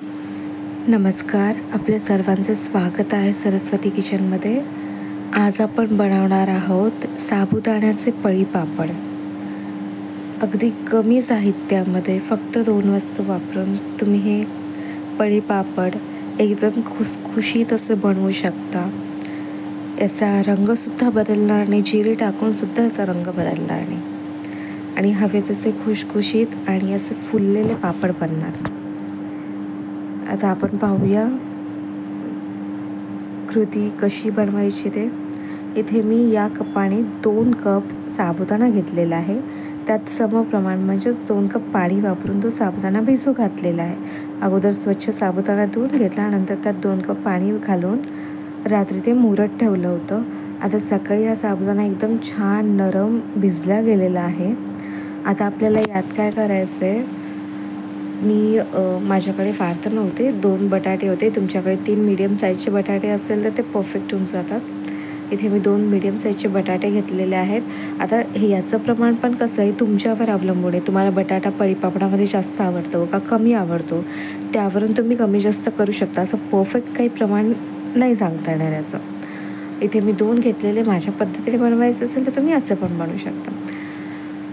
नमस्कार, आपल्या सर्वांचं स्वागत आहे सरस्वती किचनमध्ये. आज आपण बनवणार आहोत साबुदाण्याचे पळीपापड. अगदी कमी साहित्यामध्ये फक्त 2 वस्तू वापरून तुम्ही हे पळीपापड एकदम खुसखुशीत असे बनवू शकता. याचा रंगसुद्धा बदलणार नाही, जिरे टाकूनसुद्धा याचा रंग बदलणार नाही आणि हवे तसे खुशखुशीत आणि असे फुललेले पापड बनणार. आता आपण पाहूया कृती कशी बनवायची ते. इथे मी या कपाने 2 कप साबुदाणा घेतलेला आहे. त्यात समप्रमाण म्हणजेच 2 कप पाणी वापरून तो साबुदाणा भिजू घातलेला आहे. अगोदर स्वच्छ साबुदाणा धुवून घेतला, नंतर त्यात 2 कप पाणी घालून रात्री ते मुरत ठेवलं होतं. आता सकाळी हा साबुदाणा एकदम छान नरम भिजला गेलेला आहे. आता आपल्याला यात काय करायचं आहे, मी माझ्याकडे फार तर नव्हते, 2 बटाटे होते. तुमच्याकडे 3 मीडियम साईजचे बटाटे असेल तर ते परफेक्ट होऊन जातात. इथे मी 2 मीडियम साईजचे बटाटे घेतलेले आहेत. आता याचं प्रमाण पण कसं आहे तुमच्यावर अवलंबून आहे. तुम्हाला बटाटा पळीपापडामध्ये जास्त आवडतो का कमी आवडतो, त्यावरून तुम्ही कमी जास्त करू शकता. असं परफेक्ट काही प्रमाण नाही सांगता येणार याचं. इथे मी 2 घेतलेले. माझ्या पद्धतीने बनवायचं असेल तर तुम्ही असं पण बनवू शकता.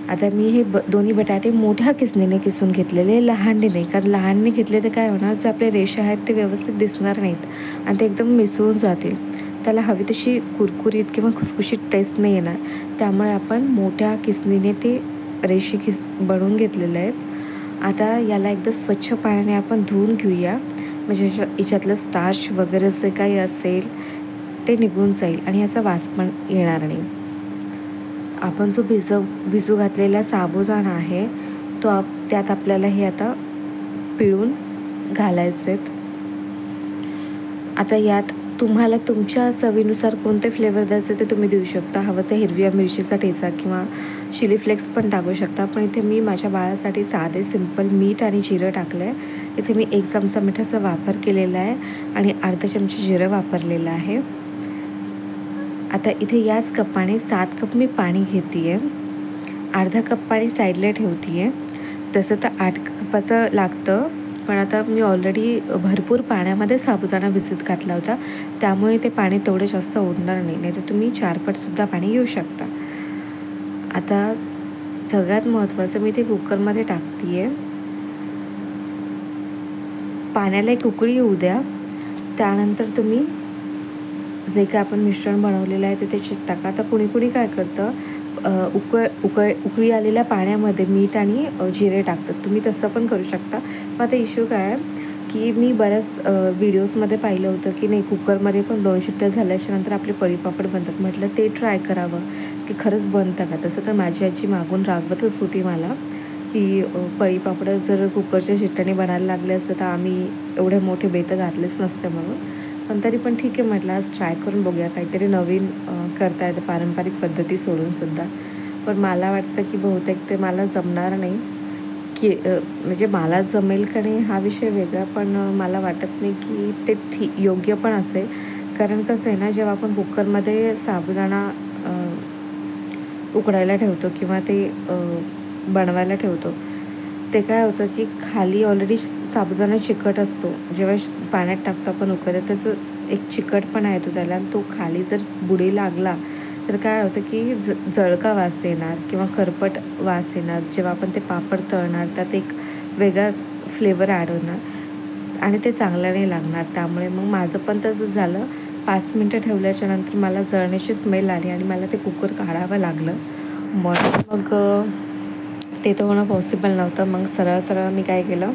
आता मी हे दोन्ही बटाटे मोठ्या किसणीने किसून घेतलेले, लहानने नाही. कारण लहानने घेतले तर काय होणार, जे आपले रेषा आहेत ते व्यवस्थित दिसणार नाहीत आणि ते एकदम मिसळून जातील. त्याला हवी तशी कुरकुरीत किंवा खुसखुशीत टेस्ट नाही येणार. त्यामुळे आपण मोठ्या किसणीने ते रेषे बनवून घेतलेले आहेत. आता याला एकदा स्वच्छ पाण्याने आपण धुवून घेऊया, म्हणजे याच्यातलं स्टार्च वगैरे जे काही असेल ते निघून जाईल आणि याचा वास पण येणार नाही. आपण जो भिजू घातलेला साबुदाणा आहे तो त्यात आपल्याला हे आता पिळून घालायचे आहेत. आता यात तुम्हाला तुमच्या चवीनुसार कोणते फ्लेवर द्यायचे ते तुम्ही देऊ शकता. हवं तर हिरव्या मिरचीचा ठेचा किंवा चिली फ्लेक्स पण टाकू शकता. पण इथे मी माझ्या बाळासाठी साधे सिंपल मीठ आणि जिरं टाकलं आहे. इथे मी 1 चमचा मिठाचा वापर केलेला आहे आणि अर्धा चमचा जिरं वापरलेलं आहे. आता इथे याच कपाने 7 कप मी पाणी घेते आहे. अर्धा कप पाणी साईडला ठेवते आहे. तसं तर 8 कपाचं लागतं, पण आता मी ऑलरेडी भरपूर पाण्यामध्ये साबुदाणा भिजत घातला होता, त्यामुळे ते पाणी तेवढं जास्त ओढणार नाही. नाही तर तुम्ही 4 पटसुद्धा पाणी घेऊ शकता. आता सगळ्यात महत्त्वाचं मी ते कुकरमध्ये टाकते आहे. पाण्याला एक उकळी येऊ द्या. त्यानंतर तुम्ही जे काय आपण मिश्रण बनवलेलं आहे ते त्याच्यात टाका. आता कुणी काय करतं, उकळी आलेल्या पाण्यामध्ये मीठ आणि जिरे टाकतात. तुम्ही तसं पण करू शकता. मग आता इश्यू काय आहे की मी बऱ्याच व्हिडिओजमध्ये पाहिलं होतं की नाही, कुकरमध्ये पण 2 शिट्ट्या झाल्याच्या नंतर आपले पळीपापड बनतात. म्हटलं ते ट्राय करावं की खरंच बनतं का. तसं तर माझी आजी मागून रागवतच होती मला की पळीपापड जर कुकरच्या शिट्ट्याने बनायला लागले असतं तर आम्ही एवढे मोठे बेतं घातलेच नसते म्हणून. पण तरी पण ठीक आहे म्हटलं, आज ट्राय करून बघूया, काहीतरी नवीन करता येतं पारंपरिक पद्धती सोडूनसुद्धा. पण मला वाटतं की बहुतेक ते मला जमणार नाही, की म्हणजे मला जमेल का नाही हा विषय वेगळा, पण मला वाटत नाही की ते योग्य पण असेल. कारण कसं आहे ना, जेव्हा आपण कुकरमध्ये साबुदाणा उकडायला ठेवतो किंवा ते बनवायला ठेवतो, ते काय होतं की खाली ऑलरेडी साबुदाणा चिकट असतो. जेव्हा पाण्यात टाकतो आपण उकळत, त्याचं एक चिकटपणा येतो त्याला, आणि तो खाली जर बुडी लागला तर काय होतं की जळका वास येणार किंवा करपट वास येणार. जेव्हा आपण ते पापड तळणार त्यात एक वेगळाच फ्लेवर ॲड होणार आणि ते चांगलं नाही लागणार. त्यामुळे मग माझं पण तसंच झालं. 5 मिनटं ठेवल्याच्या नंतर मला जळण्याची स्मेल आली आणि मला ते कुकर काढावं लागलं. मग ते तर होणं पॉसिबल नव्हतं. मग सरळ मी काय केलं,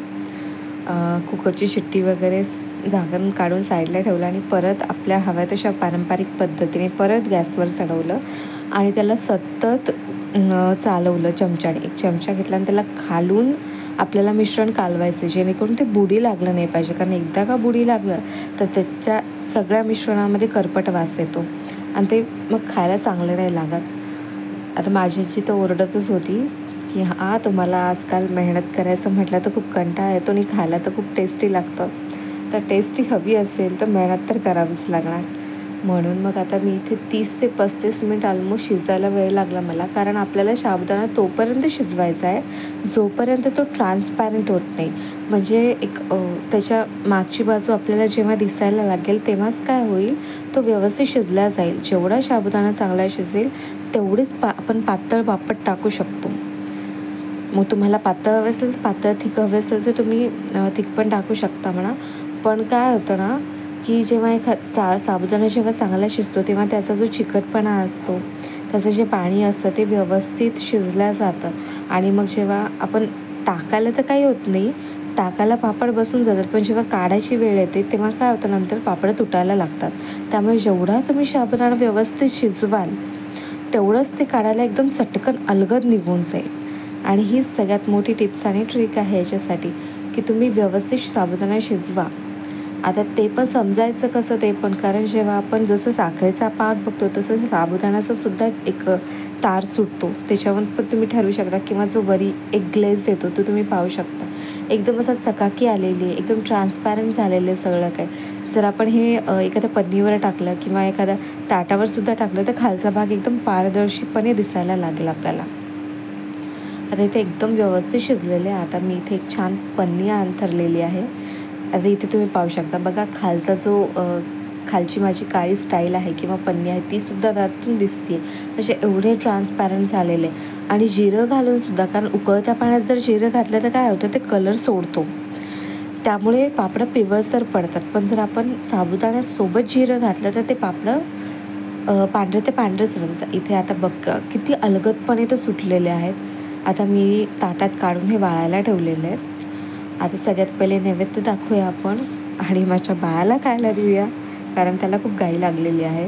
कुकरची शिट्टी वगैरे झाकण काढून साईडला ठेवलं आणि परत आपल्या हव्या तशा पारंपरिक पद्धतीने परत गॅसवर चढवलं आणि त्याला सतत चालवलं चमच्याने. 1 चमचा घेतला आणि त्याला खालून आपल्याला मिश्रण कालवायचं, जेणेकरून ते बुडी लागलं नाही पाहिजे. कारण एकदा का बुडी लागलं तर त्याच्या सगळ्या मिश्रणामध्ये करपट वास येतो आणि ते मग खायला चांगलं नाही लागत. आता माझी आजी तर ओरडतच होती की तुम्हाला आजकाल मेहनत करायचं म्हटलं तर खूप कंटाळा येतो आणि खायला तर खूप टेस्टी लागतं. तर टेस्टी हवी असेल तर मेहनत तर करावीच लागणार. म्हणून मग आता मी इथे 30 ते 35 मिनिट ऑलमोस्ट शिजायला वेळ लागला मला, कारण आपल्याला साबुदाणा तोपर्यंत शिजवायचा आहे जोपर्यंत तो ट्रान्सपॅरंट होत नाही. म्हणजे एक त्याच्या मागची बाजू आपल्याला जेव्हा दिसायला लागेल तेव्हाच काय होईल, तो व्यवस्थित शिजला जाईल. जेवढा साबुदाणा चांगला शिजेल तेवढीच आपण पातळ पापड टाकू शकतो. मग तुम्हाला पातळ हवे असेल तर पातळ, थिक हवे असेल तर तुम्ही थिक पण टाकू शकता म्हणा. पण काय होतं ना, की जेव्हा साबुदाणा जेव्हा चांगला शिजतो तेव्हा त्याचा जो चिकटपणा असतो, त्याचं जे पाणी असतं ते व्यवस्थित शिजलं जातं. आणि मग जेव्हा आपण टाकायला तर काही होत नाही, टाकायला पापड बसून जातात, पण जेव्हा काढायची वेळ येते तेव्हा काय होतं, नंतर पापड तुटायला लागतात. त्यामुळे जेवढा तुम्ही साबुदाणा व्यवस्थित शिजवाल तेवढंच ते काढायला एकदम चटकन अलगद निघून जाईल. आणि ही सगळ्यात मोठी टिप्स आणि ट्रिक आहे याच्यासाठी, की तुम्ही व्यवस्थित साबुदाणा शिजवा. आता ते पण समजायचं कसं ते पण, कारण जेव्हा आपण जसं साखरेचा पाक बघतो तसं साबुदाण्याचा सुद्धा एक तार सुटतो, त्याच्यावर पण तुम्ही ठरवू शकता. किंवा जो वरी एक ग्लेज येतो तो तुम्ही पाहू शकता, एकदम असा चकाकी आलेली आहे, एकदम ट्रान्सपॅरंट झालेलं आहे सगळं काय. जर आपण हे एखाद्या पन्नीवर टाकलं किंवा एखाद्या ताटावर सुद्धा टाकलं तर खालचा भाग एकदम पारदर्शीपणे दिसायला लागेल आपल्याला. आता इथे एकदम व्यवस्थित शिजलेले आहे. आता मी इथे एक छान पन्नी अंथरलेली आहे. आता इथे तुम्ही पाहू शकता बघा, खालचा जो खालची माझी काळी स्टाईल आहे किंवा पन्नी आहे ती सुद्धा त्यातून दिसते. म्हणजे एवढे ट्रान्सपॅरंट झालेले. आणि जिरं घालून सुद्धा, कारण उकळत्या पाण्यात जर जिरं घातलं तर काय होतं, ते कलर सोडतो, त्यामुळे पापडं पिवळसर पडतात. पण जर आपण साबुदाण्यासोबत जिरं घातलं तर ते पापडं पांढरे ते पांढरेच राहतात. इथे आता बघा किती अलगदपणे ते सुटलेले आहेत. आता मी ताटात काढून हे वाळायला ठेवलेले आहेत. आता सगळ्यात पहिले नैवेद्य दाखवूया आपण आणि माझ्या बाळाला खायला देऊया, कारण त्याला खूप घाई लागलेली आहे.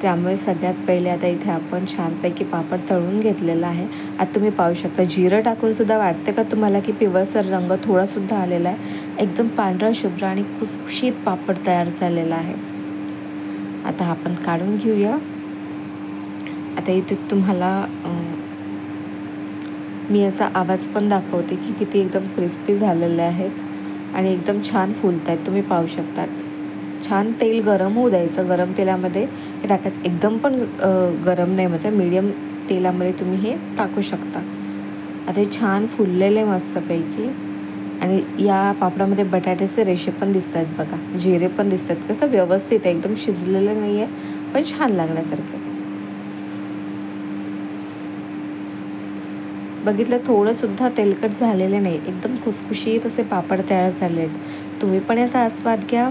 त्यामुळे सगळ्यात पहिले आता इथे आपण छानपैकी पापड तळून घेतलेला आहे. आता तुम्ही पाहू शकता जिरं टाकून सुद्धा वाटतं का तुम्हाला की पिवळसर रंग थोडासुद्धा आलेला आहे. एकदम पांढरा शुभ्र आणि खुसखुशीत पापड तयार झालेला आहे. आता आपण काढून घेऊया. आता इथे तुम्हाला मी असा आवाज पण दाखवते की किती एकदम क्रिस्पी झालेले आहेत आणि एकदम छान फुलत आहेत. तुम्ही पाहू शकतात. छान तेल गरम होऊ द्यायचं. गरम तेलामध्ये हे टाकायचं. एकदम पण गरम नाही, म्हणजे मीडियम तेलामध्ये तुम्ही हे टाकू शकता. आता हे छान फुललेले मस्तपैकी. आणि या पापडामध्ये बटाट्याचे रेषे पण दिसत आहेत बघा, जिरे पण दिसत आहेत. कसं व्यवस्थित आहे, एकदम शिजलेलं नाही आहे पण छान लागण्यासारखं. बघितलं, थोडंसुद्धा तेलकट झालेले नाही, एकदम खुसखुशीत असे पापड तयार झाले आहेत. तुम्ही पण याचा आस्वाद घ्या.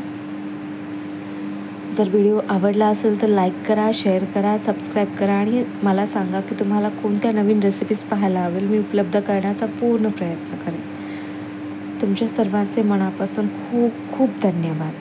जर व्हिडिओ आवडला असेल तर लाईक करा, शेअर करा, सबस्क्राईब करा आणि मला सांगा की तुम्हाला कोणत्या नवीन रेसिपीज पाहायला आवडेल. मी उपलब्ध करण्याचा पूर्ण प्रयत्न करेन. तुमच्या सर्वांचे मनापासून खूप खूप धन्यवाद.